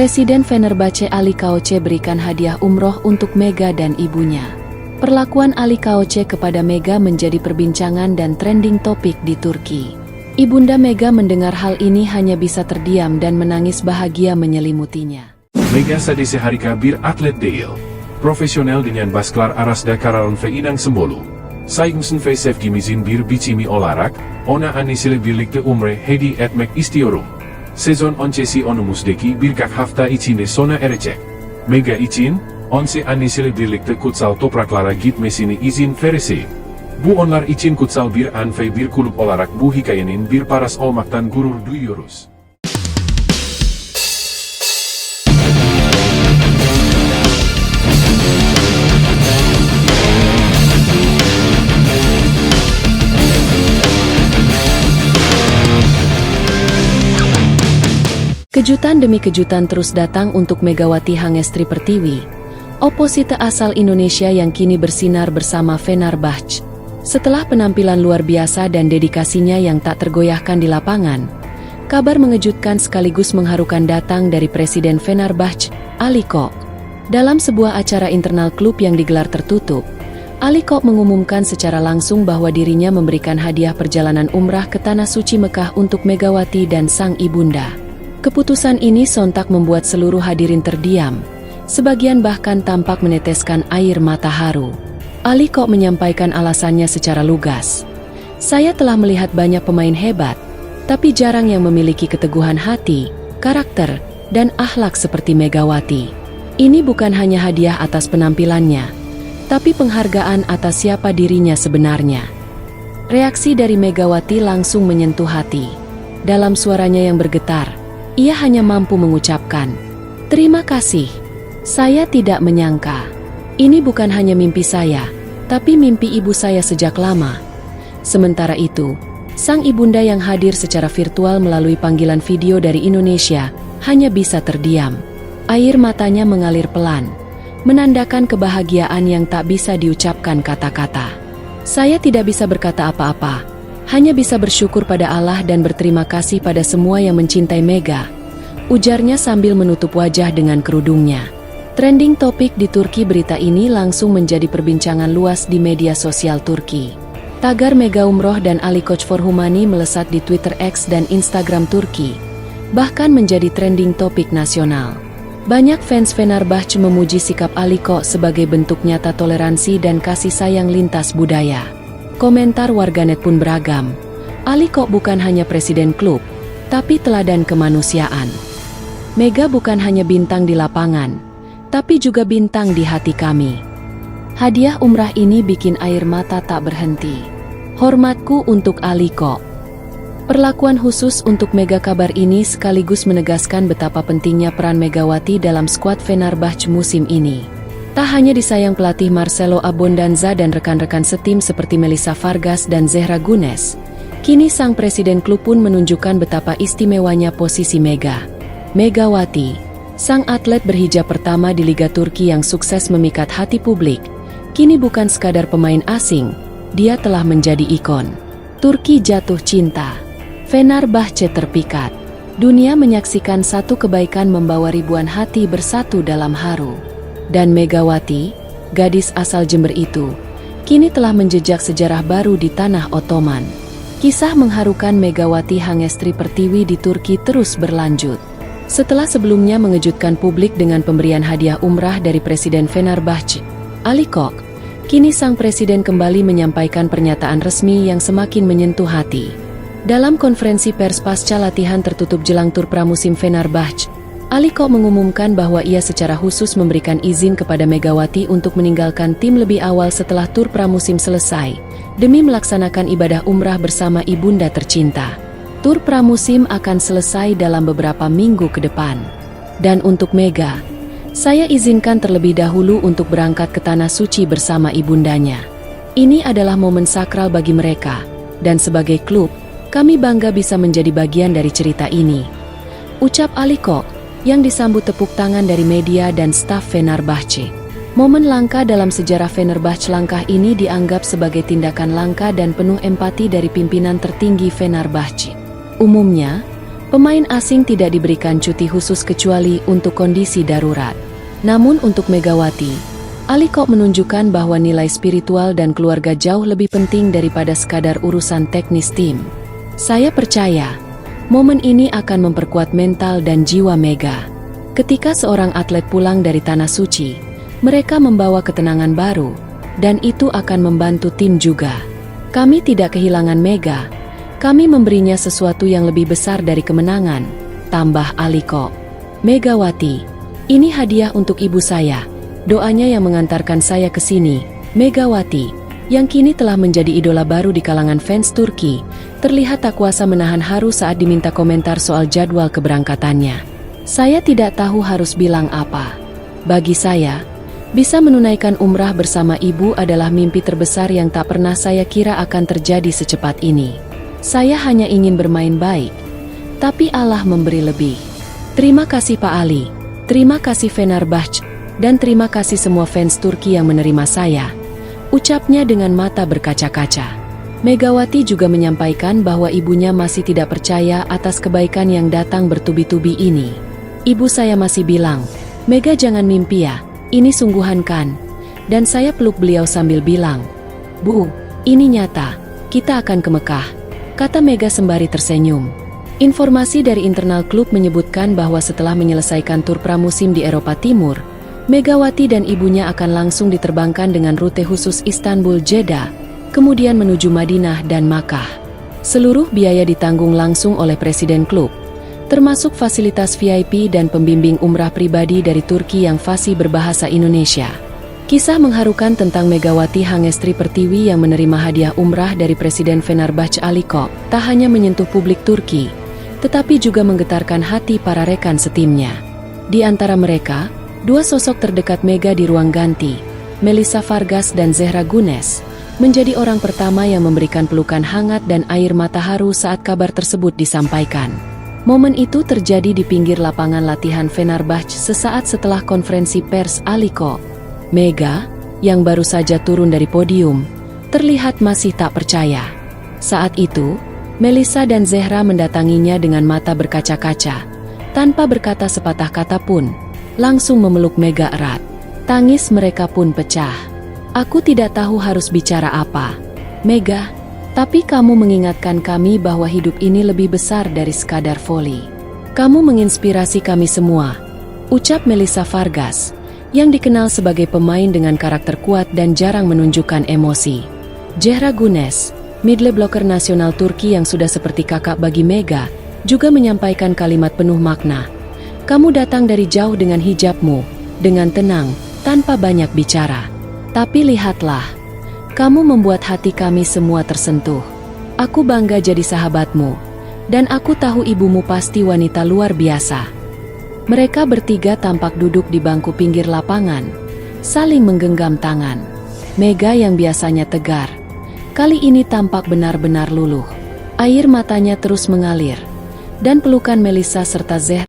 Presiden Fenerbahce Ali Koç berikan hadiah umroh untuk Mega dan ibunya. Perlakuan Ali Koç kepada Mega menjadi perbincangan dan trending topik di Turki. Ibunda Mega mendengar hal ini hanya bisa terdiam dan menangis bahagia menyelimutinya. Mega sadece harika bir atlet değil. Profesyonel dengan basklar arasda kararın ve inan sembolu. Saygımsın ve sevgimizin bir biçimi olarak, ona annesiyle birlikte umre hediye etmek istiyorum. Sezon öncesi önümüzdeki birkaç hafta içinde sona erecek. Mega için, onse annesiyle birlikte kutsal topraklara gitmesini izin vereceğim. Bu onlar için kutsal bir an ve bir kulüp olarak bu hikayenin bir parası olmaktan gurur duyuyoruz. Kejutan demi kejutan terus datang untuk Megawati Hangestri Pertiwi, oposite asal Indonesia yang kini bersinar bersama Fenerbahce. Setelah penampilan luar biasa dan dedikasinya yang tak tergoyahkan di lapangan, kabar mengejutkan sekaligus mengharukan datang dari Presiden Fenerbahce, Ali Koç. Dalam sebuah acara internal klub yang digelar tertutup, Ali Koç mengumumkan secara langsung bahwa dirinya memberikan hadiah perjalanan umrah ke Tanah Suci Mekah untuk Megawati dan sang ibunda. Keputusan ini sontak membuat seluruh hadirin terdiam, sebagian bahkan tampak meneteskan air mata haru. Ali Koç menyampaikan alasannya secara lugas. Saya telah melihat banyak pemain hebat, tapi jarang yang memiliki keteguhan hati, karakter, dan akhlak seperti Megawati. Ini bukan hanya hadiah atas penampilannya, tapi penghargaan atas siapa dirinya sebenarnya. Reaksi dari Megawati langsung menyentuh hati. Dalam suaranya yang bergetar, ia hanya mampu mengucapkan, "Terima kasih. Saya tidak menyangka. Ini bukan hanya mimpi saya, tapi mimpi ibu saya sejak lama." Sementara itu, sang ibunda yang hadir secara virtual melalui panggilan video dari Indonesia hanya bisa terdiam. Air matanya mengalir pelan, menandakan kebahagiaan yang tak bisa diucapkan kata-kata. "Saya tidak bisa berkata apa-apa. Hanya bisa bersyukur pada Allah dan berterima kasih pada semua yang mencintai Mega," ujarnya sambil menutup wajah dengan kerudungnya. Trending topik di Turki berita ini langsung menjadi perbincangan luas di media sosial Turki. Tagar Mega Umroh dan Ali Koç Forhumani melesat di Twitter X dan Instagram Turki, bahkan menjadi trending topik nasional. Banyak fans Fenerbahce memuji sikap Ali Koç sebagai bentuk nyata toleransi dan kasih sayang lintas budaya. Komentar warganet pun beragam. Ali Koç bukan hanya presiden klub, tapi teladan kemanusiaan. Mega bukan hanya bintang di lapangan, tapi juga bintang di hati kami. Hadiah umrah ini bikin air mata tak berhenti. Hormatku untuk Ali Koç. Perlakuan khusus untuk Mega. Kabar ini sekaligus menegaskan betapa pentingnya peran Megawati dalam skuad Fenerbahce musim ini. Tak hanya disayang pelatih Marcelo Abondanza dan rekan-rekan setim seperti Melissa Vargas dan Zehra Gunes, kini sang presiden klub pun menunjukkan betapa istimewanya posisi Mega. Megawati, sang atlet berhijab pertama di Liga Turki yang sukses memikat hati publik, kini bukan sekadar pemain asing, dia telah menjadi ikon. Turki jatuh cinta. Fenerbahce terpikat. Dunia menyaksikan satu kebaikan membawa ribuan hati bersatu dalam haru. Dan Megawati, gadis asal Jember itu, kini telah menjejak sejarah baru di tanah Ottoman. Kisah mengharukan Megawati Hangestri Pertiwi di Turki terus berlanjut. Setelah sebelumnya mengejutkan publik dengan pemberian hadiah umrah dari Presiden Fenerbahce, Ali Koç, kini sang presiden kembali menyampaikan pernyataan resmi yang semakin menyentuh hati. Dalam konferensi pers pasca latihan tertutup jelang tur pramusim Fenerbahce, Ali Koç mengumumkan bahwa ia secara khusus memberikan izin kepada Megawati untuk meninggalkan tim lebih awal setelah tur pramusim selesai, demi melaksanakan ibadah umrah bersama ibunda tercinta. Tur pramusim akan selesai dalam beberapa minggu ke depan. Dan untuk Mega, saya izinkan terlebih dahulu untuk berangkat ke Tanah Suci bersama ibundanya. Ini adalah momen sakral bagi mereka, dan sebagai klub, kami bangga bisa menjadi bagian dari cerita ini, ucap Ali Koç, yang disambut tepuk tangan dari media dan staf Fenerbahce. Momen langka dalam sejarah Fenerbahce. Langkah ini dianggap sebagai tindakan langka dan penuh empati dari pimpinan tertinggi Fenerbahce. Umumnya, Pemain asing tidak diberikan cuti khusus kecuali untuk kondisi darurat. Namun untuk Megawati, Aliko menunjukkan bahwa nilai spiritual dan keluarga jauh lebih penting daripada sekadar urusan teknis tim. Saya percaya, momen ini akan memperkuat mental dan jiwa Mega. Ketika seorang atlet pulang dari Tanah Suci, mereka membawa ketenangan baru, dan itu akan membantu tim juga. Kami tidak kehilangan Mega, kami memberinya sesuatu yang lebih besar dari kemenangan, tambah Aliko. Megawati, ini hadiah untuk ibu saya. Doanya yang mengantarkan saya ke sini. Megawati, yang kini telah menjadi idola baru di kalangan fans Turki, terlihat tak kuasa menahan haru saat diminta komentar soal jadwal keberangkatannya. Saya tidak tahu harus bilang apa. Bagi saya, bisa menunaikan umrah bersama ibu adalah mimpi terbesar yang tak pernah saya kira akan terjadi secepat ini. Saya hanya ingin bermain baik, tapi Allah memberi lebih. Terima kasih Pak Ali. Terima kasih Fenerbahce, dan terima kasih semua fans Turki yang menerima saya, ucapnya dengan mata berkaca-kaca. Megawati juga menyampaikan bahwa ibunya masih tidak percaya atas kebaikan yang datang bertubi-tubi ini. Ibu saya masih bilang, Mega jangan mimpi ya, ini sungguhan kan? Dan saya peluk beliau sambil bilang, Bu, ini nyata, kita akan ke Mekah, kata Mega sembari tersenyum. Informasi dari internal klub menyebutkan bahwa setelah menyelesaikan tur pramusim di Eropa Timur, Megawati dan ibunya akan langsung diterbangkan dengan rute khusus Istanbul-Jeddah, kemudian menuju Madinah dan Makkah. Seluruh biaya ditanggung langsung oleh presiden klub, termasuk fasilitas VIP dan pembimbing umrah pribadi dari Turki yang fasih berbahasa Indonesia. Kisah mengharukan tentang Megawati Hangestri Pertiwi yang menerima hadiah umrah dari Presiden Fenerbahce Aliko tak hanya menyentuh publik Turki, tetapi juga menggetarkan hati para rekan setimnya. Di antara mereka, dua sosok terdekat Mega di ruang ganti, Melissa Vargas dan Zehra Gunes, menjadi orang pertama yang memberikan pelukan hangat dan air mata haru saat kabar tersebut disampaikan. Momen itu terjadi di pinggir lapangan latihan Fenerbahce sesaat setelah konferensi pers Aliko. Mega, yang baru saja turun dari podium, terlihat masih tak percaya. Saat itu, Melissa dan Zehra mendatanginya dengan mata berkaca-kaca, tanpa berkata sepatah kata pun, langsung memeluk Mega erat. Tangis mereka pun pecah. Aku tidak tahu harus bicara apa, Mega, tapi kamu mengingatkan kami bahwa hidup ini lebih besar dari sekadar voli. Kamu menginspirasi kami semua, ucap Melissa Vargas, yang dikenal sebagai pemain dengan karakter kuat dan jarang menunjukkan emosi. Zehra Gunes, middle blocker nasional Turki yang sudah seperti kakak bagi Mega, juga menyampaikan kalimat penuh makna. Kamu datang dari jauh dengan hijabmu, dengan tenang, tanpa banyak bicara. Tapi lihatlah, kamu membuat hati kami semua tersentuh. Aku bangga jadi sahabatmu, dan aku tahu ibumu pasti wanita luar biasa. Mereka bertiga tampak duduk di bangku pinggir lapangan, saling menggenggam tangan. Mega yang biasanya tegar, kali ini tampak benar-benar luluh. Air matanya terus mengalir, dan pelukan Melissa serta Zehra